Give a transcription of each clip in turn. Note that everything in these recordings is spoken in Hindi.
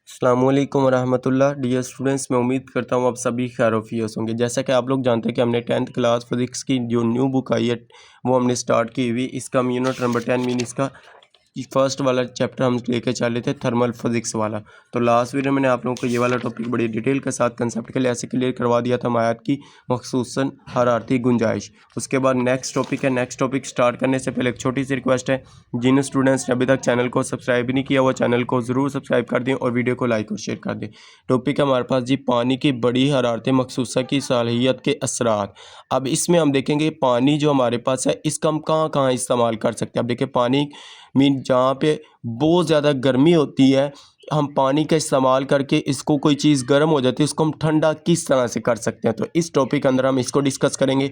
अस्सलाम वालेकुम रहमतुल्लाह। डियर स्टूडेंट्स, मैं उम्मीद करता हूँ आप सभी खैर-ओ-फ़ियस होंगे। जैसा कि आप लोग जानते हैं कि हमने 10th क्लास फिज़िक्स की जो न्यू बुक आई है वो हमने स्टार्ट की हुई। इसका यूनिट नंबर 10 मीन इसका फर्स्ट वाला चैप्टर हम लेके चले थे थर्मल फिज़िक्स वाला। तो लास्ट वीडियो मैंने आप लोगों को ये वाला टॉपिक बड़ी डिटेल के साथ कंसेप्ट के लिए ऐसे क्लियर करवा दिया था मायात की मखसूसन हरारती गुंजाइश। उसके बाद नेक्स्ट टॉपिक है। नेक्स्ट टॉपिक स्टार्ट करने से पहले एक छोटी सी रिक्वेस्ट है, जिन स्टूडेंट्स ने अभी तक चैनल को सब्सक्राइब नहीं किया वो चैनल को ज़रूर सब्सक्राइब कर दें और वीडियो को लाइक और शेयर कर दें। टॉपिक है हमारे पास जी पानी की बड़ी हरारतें मखसूसा की सालियत के असरात। अब इसमें हम देखेंगे पानी जो हमारे पास है इसका हम कहाँ कहाँ इस्तेमाल कर सकते हैं। अब देखिए पानी मीन जहाँ पे बहुत ज़्यादा गर्मी होती है, हम पानी का इस्तेमाल करके इसको कोई चीज़ गर्म हो जाती है उसको हम ठंडा किस तरह से कर सकते हैं, तो इस टॉपिक के अंदर हम इसको डिस्कस करेंगे।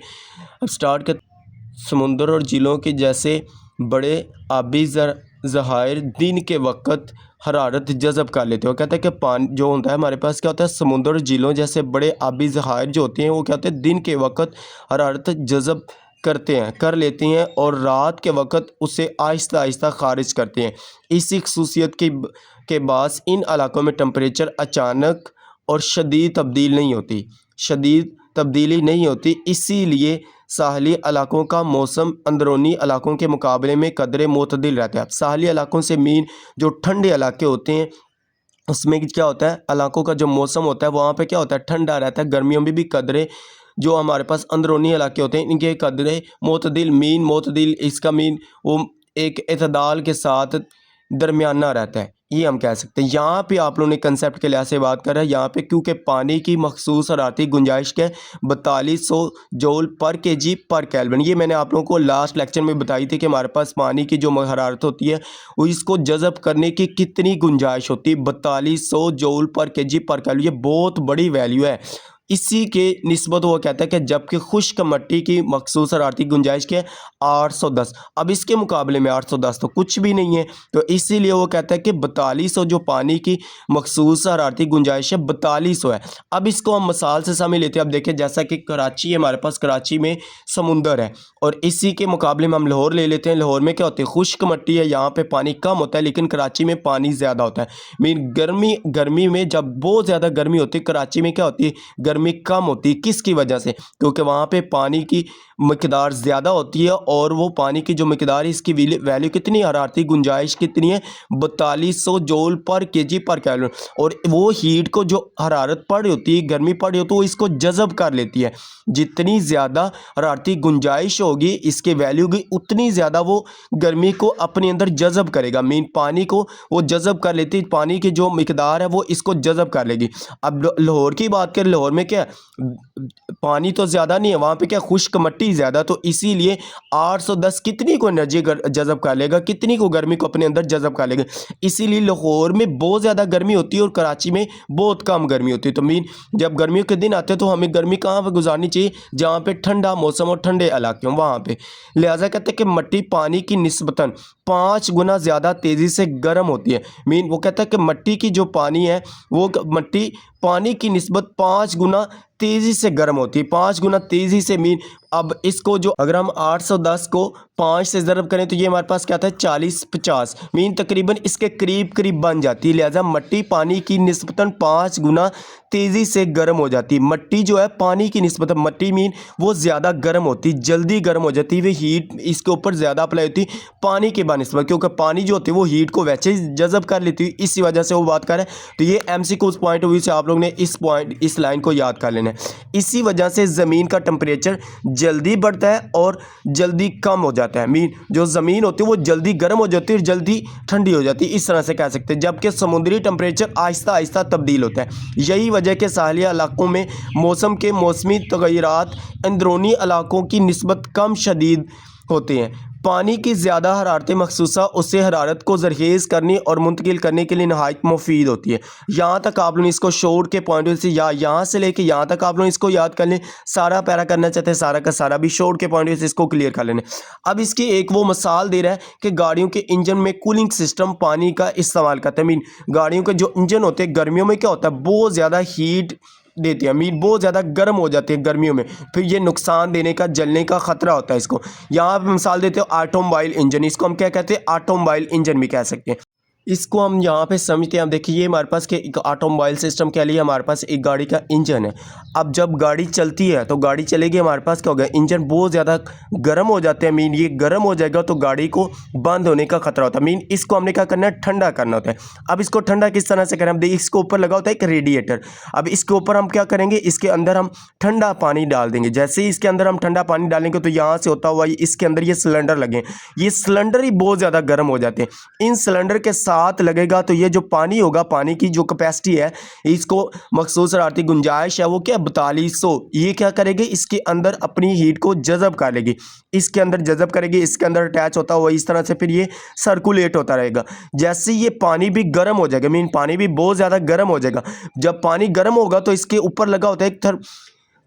अब स्टार्ट कर समुंदर और झीलों के जैसे बड़े आबी ज़खायर दिन के वक्त हरारत जज़ब कर लेते हो। कहते हैं कि पानी जो होता है हमारे पास क्या होता है, समुंदर और झीलों जैसे बड़े आबी ज़खायर जो होते हैं वो क्या होते हैं दिन के वक्त हरारत जज़ब कर लेती हैं और रात के वक्त उसे आहिस्ता आहिस्ता खारिज करते हैं। इसी खसूसियत के बास इन इलाकों में टेम्परेचर अचानक और शदीद तब्दीली नहीं होती। इसीलिए साहली इलाकों का मौसम अंदरूनी इलाकों के मुकाबले में कदरे मोतदिल रहता है। अब साहली इलाकों से मीन जो ठंडे इलाके होते हैं उसमें क्या होता है, इलाकों का जो मौसम होता है वहाँ पे क्या होता है, ठंडा रहता है। गर्मियों में भी कदरे जो हमारे पास अंदरूनी इलाके होते हैं इनके कदरे मोतदिल इसका मीन वो एक एतदाल के साथ दरमियाना रहता है, ये हम कह सकते हैं। यहाँ पे आप लोगों ने कंसेप्ट के लिहाज से बात कर रहे हैं यहाँ पे, क्योंकि पानी की मखसूस हरारती गुंजाइश के 4200 जूल पर केजी पर केल्विन, ये मैंने आप लोगों को लास्ट लेक्चर में बताई थी कि हमारे पास पानी की जो हरारत होती है वो इसको जज़ब करने की कितनी गुंजाइश होती है, 4200 जूल पर केजी पर केल्विन। ये बहुत बड़ी वैल्यू है। इसी के निस्बत वो कहता है कि जबकि खुश्क मिट्टी की मखसूस हरारती गुंजाइश के 810, अब इसके मुकाबले में 810 तो कुछ भी नहीं है, तो इसीलिए वो कहता है कि 4200 जो पानी की मखसूस हरारती गुंजाइश है 4200 है। अब इसको हम मिसाल से समझ लेते हैं। अब देखें जैसा कि कराची है, हमारे पास कराची में समुंदर है और इसी के मुकाबले में हम लाहौर ले लेते हैं। लाहौर में क्या होती है, खुश्क मिट्टी है, यहाँ पे पानी कम होता है, लेकिन कराची में पानी ज़्यादा होता है। मीन गर्मी में जब बहुत ज़्यादा गर्मी होती है कराची में क्या होती है, गर्मी कम होती है। किसकी वजह से, क्योंकि वहाँ पे पानी की मकदार ज़्यादा होती है और वो पानी की जो मकदार है इसकी वैल्यू कितनी, हरारती गुंजाइश कितनी है, 4200 जूल पर केजी पर केल्विन। और वो हीट को जो हरारत पड़ रही होती है, गर्मी पड़ रही होती है, वो इसको जज़ब कर लेती है। जितनी ज़्यादा हरारती गुंजाइश होगी इसके वैल्यू की उतनी ज़्यादा वो गर्मी को अपने अंदर जज़ब करेगा। मीन पानी को वो जज़ब कर लेती है, पानी की जो मकदार है वो इसको जज़ब कर लेगी। अब लाहौर की बात करें, लाहौर में क्या पानी तो ज़्यादा नहीं है, वहाँ पे क्या खुश्क मिट्टी ज़्यादा, तो इसीलिए 810 कितनी को एनर्जी जज़ब कर लेगा, कितनी को गर्मी को अपने अंदर जज़ब कर लेगा। इसीलिए लाहौर में बहुत ज़्यादा गर्मी होती है और कराची में बहुत कम गर्मी होती है। तो मीन जब गर्मियों के दिन आते हैं तो हमें गर्मी कहाँ पर गुजारनी चाहिए, जहाँ पे ठंडा मौसम और ठंडे इलाके हों वहाँ पे। लिहाजा कहते हैं कि मिट्टी पानी की निस्बतन 5 गुना ज़्यादा तेज़ी से गर्म होती है। मीन वो कहता है कि मिट्टी की जो पानी है वो मिट्टी पानी की निस्बत 5 गुना तेज़ी से गर्म होती है, 5 गुना तेज़ी से। मीन अब इसको जो अगर हम 810 को 5 से ज़रब करें तो ये हमारे पास क्या था, 40-50, मीन तकरीबन इसके करीब करीब बन जाती है। लिहाजा मिट्टी पानी की निस्बतन 5 गुना तेज़ी से गर्म हो जाती है। मिट्टी जो है पानी की निस्बतन, मिट्टी मीन वो ज़्यादा गर्म होती है, जल्दी गर्म हो जाती है, वे हीट इसके ऊपर ज़्यादा अप्लाई होती है पानी के बानिस्बत, क्योंकि पानी जो होती है वो हीट को वैसे ही जज़ब कर लेती है, इसी वजह से वो बात कर रहे हैं। तो ये MCQ पॉइंट ऑफ व्यू से आप लोग ने इस लाइन को याद कर लेना है। इसी वजह से ज़मीन का टेम्परेचर जल्दी बढ़ता है और जल्दी कम हो जाता है। मीन जो ज़मीन होती है वो जल्दी गर्म हो जाती है और जल्दी ठंडी हो जाती है, इस तरह से कह सकते हैं, जबकि समुद्री टेम्परेचर आहिस्ता आहिस्ता तब्दील होता है। यही वजह के साहलिया इलाकों में मौसम के मौसमी तगय्युरात अंदरूनी इलाकों की निस्बत कम शदीद होते हैं। पानी की ज़्यादा हरारतें मखसूसा उससे हरारत को जरखेज़ करने और मुंतकिल करने के लिए नहायत मुफीद होती है। यहाँ तक आप लोग इसको शोर के पॉइंट ऑफ व्यू से या यहाँ से लेके यहाँ तक आप लोग इसको याद कर लें। सारा पैरा करना चाहते हैं, सारा का सारा भी शोर के पॉइंट ऑफ व्यू से इसको क्लियर कर लेना। अब इसकी एक वो मिसाल दे रहा है कि गाड़ियों के इंजन में कूलिंग सिस्टम पानी का इस्तेमाल करते हैं। मीन गाड़ियों के जो इंजन होते हैं गर्मियों में क्या होता है, बहुत ज़्यादा हीट देती है, मीन बहुत ज़्यादा गर्म हो जाती है गर्मियों में, फिर ये नुकसान देने का, जलने का ख़तरा होता है इसको। यहाँ पर मिसाल देते हो ऑटोमोबाइल इंजन, इसको हम क्या कहते हैं, ऑटोमोबाइल इंजन भी कह सकते हैं। इसको हम यहाँ पे समझते हैं। अब देखिए ये हमारे पास के एक ऑटोमोबाइल सिस्टम के लिए हमारे पास एक गाड़ी का इंजन है। अब जब गाड़ी चलती है तो गाड़ी चलेगी, हमारे पास क्या होगा, इंजन बहुत ज़्यादा गर्म हो जाते हैं। मीन ये गर्म हो जाएगा तो गाड़ी को बंद होने का खतरा होता है। मीन इसको हमने क्या करना है, ठंडा करना होता है। अब इसको ठंडा किस तरह से करें, हम देखिए इसको ऊपर लगा होता है एक रेडिएटर। अब इसके ऊपर हम क्या करेंगे, इसके अंदर हम ठंडा पानी डाल देंगे। जैसे ही इसके अंदर हम ठंडा पानी डालेंगे तो यहाँ से होता हुआ इसके अंदर ये सिलेंडर लगे, ये सिलेंडर ही बहुत ज़्यादा गर्म हो जाते हैं। इन सिलेंडर के साथ लगेगा तो ये जो पानी होगा, पानी की जो कैपेसिटी है, इसको मखसूस हरारती गुंजाइश है वो क्या 4200, ये क्या करेगी, इसके अंदर अपनी हीट को जज़ब कर लेगी, इसके अंदर जज़ब करेगी, इसके अंदर अटैच होता हुआ इस तरह से फिर ये सर्कुलेट होता रहेगा। जैसे ये पानी भी गर्म हो जाएगा, मीन पानी भी बहुत ज़्यादा गर्म हो जाएगा। जब पानी गर्म होगा तो इसके ऊपर लगा होता है एक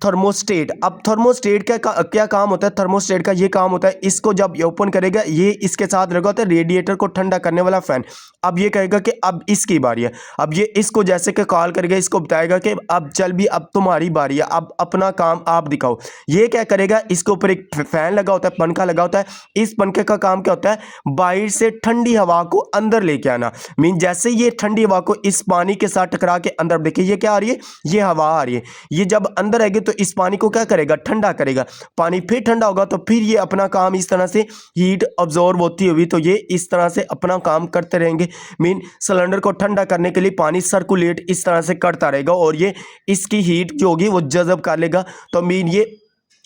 थर्मोस्टेट। अब थर्मोस्टेट का क्या काम होता है, थर्मोस्टेट का ये काम होता है, इसको जब ये ओपन करेगा, ये इसके साथ लगा होता है रेडिएटर को ठंडा करने वाला फैन। अब ये कहेगा कि अब इसकी बारी है। अब ये इसको जैसे कि कॉल करेगा, इसको बताएगा कि अब चल भी, अब तुम्हारी बारी है, अब अपना काम आप दिखाओ। ये क्या करेगा, इसके ऊपर एक फैन लगा होता है, पंखा लगा होता है। इस पंखे का काम क्या होता है, बाहर से ठंडी हवा को अंदर लेके आना। मीन जैसे ये ठंडी हवा को इस पानी के साथ टकरा के अंदर, देखिए ये क्या आ रही है, ये हवा आ रही है। ये जब अंदर आएगी तो इस पानी को क्या करेगा, ठंडा करेगा। पानी फिर ठंडा होगा तो फिर ये अपना काम इस तरह से हीट अब्जॉर्ब होती हुई तो ये इस तरह से अपना काम करते रहेंगे। मीन सिलेंडर को ठंडा करने के लिए पानी सर्कुलेट इस तरह से करता रहेगा और ये इसकी हीट जो होगी वो जज़ब कर लेगा। तो मीन ये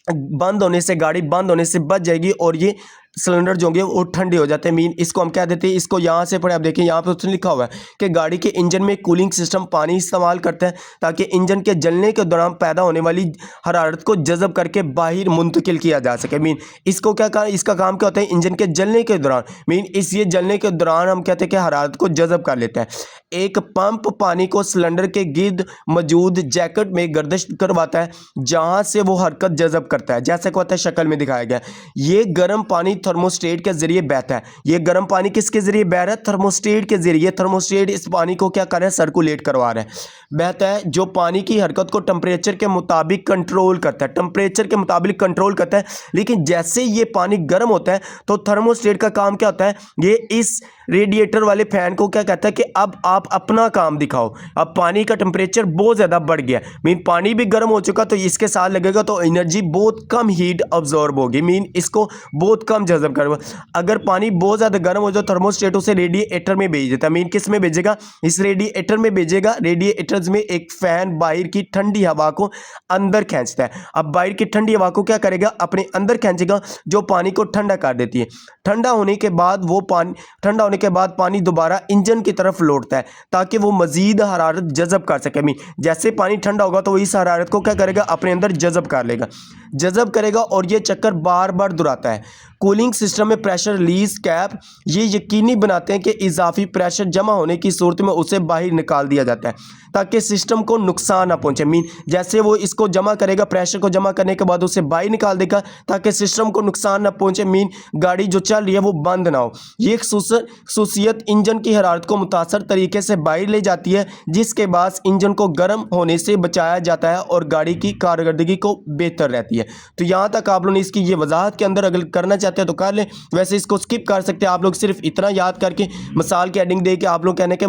बंद होने से, गाड़ी बंद होने से बच जाएगी और ये सिलेंडर जो होंगे वो ठंडे हो जाते हैं। मीन इसको हम क्या देते हैं, इसको यहाँ से पढ़े, आप देखिए यहाँ पे उसने लिखा हुआ है कि गाड़ी के इंजन में कूलिंग सिस्टम पानी इस्तेमाल करता है ताकि इंजन के जलने के दौरान पैदा होने वाली हरारत को जज़ब करके बाहर मुंतकिल किया जा सके। मीन इसको क्या कहा, इसका काम क्या होता है, इंजन के जलने के दौरान, मीन इस ये जलने के दौरान हम कहते हैं कि हरारत को जज़ब कर लेता है। एक पंप पानी को सिलेंडर के गिर्द मौजूद जैकेट में गर्दिश करवाता है जहाँ से वो हरकत जज़ब करता है, जैसे को होता है शक्ल में दिखाया गया। ये गर्म पानी थर्मोस्टेट के जरिए बहता है। ये गर्म पानी किसके जरिए बह रहा है, थर्मोस्टेट के जरिए। थर्मोस्टेट इस पानी को क्या कर रहा है, सर्कुलेट करवा रहा है, बहता है, जो पानी की हरकत को टेम्परेचर के मुताबिक कंट्रोल करता है, टेम्परेचर के मुताबिक कंट्रोल करता है। लेकिन जैसे ये पानी गर्म होता है तो थर्मोस्टेट का काम क्या होता है, ये इस रेडिएटर वाले फैन को क्या कहता है कि अब आप अपना काम दिखाओ। अब पानी का टेम्परेचर बहुत ज़्यादा बढ़ गया, मीन पानी भी गर्म हो चुका, तो इसके साथ लगेगा तो एनर्जी बहुत कम हीट अब्जॉर्ब होगी, मीन इसको बहुत कम जज़ब करेगा। अगर पानी बहुत ज़्यादा गर्म हो जाए थर्मोस्टेट उसे रेडिएटर में भेज देता है। मीन किस में भेजेगा, इस रेडिएटर में भेजेगा। रेडिएटर्स में एक फैन बाहर की ठंडी हवा को अंदर खींचता है। अब बाहर की ठंडी हवा को क्या करेगा, अपने अंदर खींचेगा, जो पानी को ठंडा कर देती है। ठंडा होने के बाद वो पानी, ठंडा होने के बाद पानी दोबारा इंजन की तरफ लौटता है ताकि वो मजीद हरारत जज़ब कर सके। मीन जैसे पानी ठंडा होगा तो वो इस हरारत को क्या करेगा, अपने अंदर जज़ब कर लेगा, जज़ब करेगा और ये चक्कर बार बार दोहराता है। कूलिंग सिस्टम में प्रेशर रिलीज कैप ये यकीनी बनाते हैं कि इजाफी प्रेशर जमा होने की सूरत में उसे बाहर निकाल दिया जाता है ताकि सिस्टम को नुकसान ना पहुंचे। मीन जैसे वो इसको जमा करेगा, प्रेशर को जमा करने के बाद उसे बाहर निकाल देगा ताकि सिस्टम को नुकसान ना पहुंचे। मीन गाड़ी जो चल रही है वो बंद ना हो। ये एक खसूसियत इंजन की हरारत को मुतासर तरीके से बाहर ले जाती है, जिसके बाद इंजन को गर्म होने से बचाया जाता है और गाड़ी की कारकर्दगी को बेहतर रहती है। तो यहाँ तक आप लोगों ने इसकी ये वजाहत के अंदर अगर करना चाहते हैं तो कर लें, वैसे इसको स्किप कर सकते हैं आप लोग। सिर्फ इतना याद करके मिसाल की हेडिंग दे के आप लोग कहने के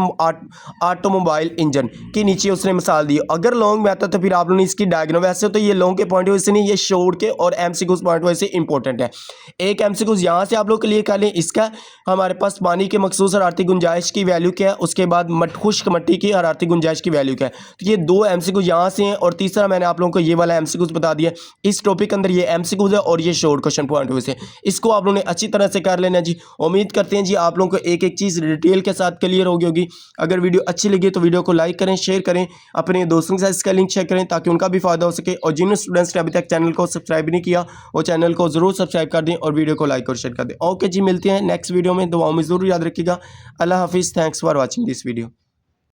ऑटोमोबाइल इंजन के नीचे उसने मिसाल दी। अगर लॉन्ग में आता तो फिर आप लोगों ने इसकी डायग्राम, वैसे तो ये लॉन्ग के पॉइंट ऑफ व्यू से नहीं, ये शॉर्ट के और एमसीक्यूज पॉइंट ऑफ व्यू से इंपॉर्टेंट है। एक एमसीक्यूज यहाँ से आप लोग क्लियर कर लें, इसका हमारे पास पानी के मखसूस हरारती गुंजाइश की वैल्यू क्या है, उसके बाद खुश्क मिट्टी की हरारती गुंजाइश की वैल्यू क्या है। तो ये दो एमसीक्यूज यहाँ से हैं और तीसरा मैंने आप लोगों को ये वाला एमसीक्यूज बता दिया। इस टॉपिक के अंदर ये एमसीक्यूज है और ये short question point of view से, इसको आप लोगों ने अच्छी तरह से कर लेना जी। उम्मीद करते हैं जी आप लोगों को एक एक चीज़ डिटेल के साथ क्लियर हो गई होगी। अगर वीडियो अच्छी लगी तो वीडियो को लाइक करें, शेयर करें, अपने दोस्तों के साथ इसका लिंक शेयर करें ताकि उनका भी फायदा हो सके। और जिन स्टूडेंट्स ने अभी तक चैनल को सब्सक्राइब नहीं किया वो चैनल को जरूर सब्सक्राइब कर दें और वीडियो को लाइक और शेयर कर दें। ओके जी, मिलते हैं नेक्स्ट वीडियो में, दुआओं में जरूर याद रखिएगा। अल्लाह हाफिज़, thanks for watching this video.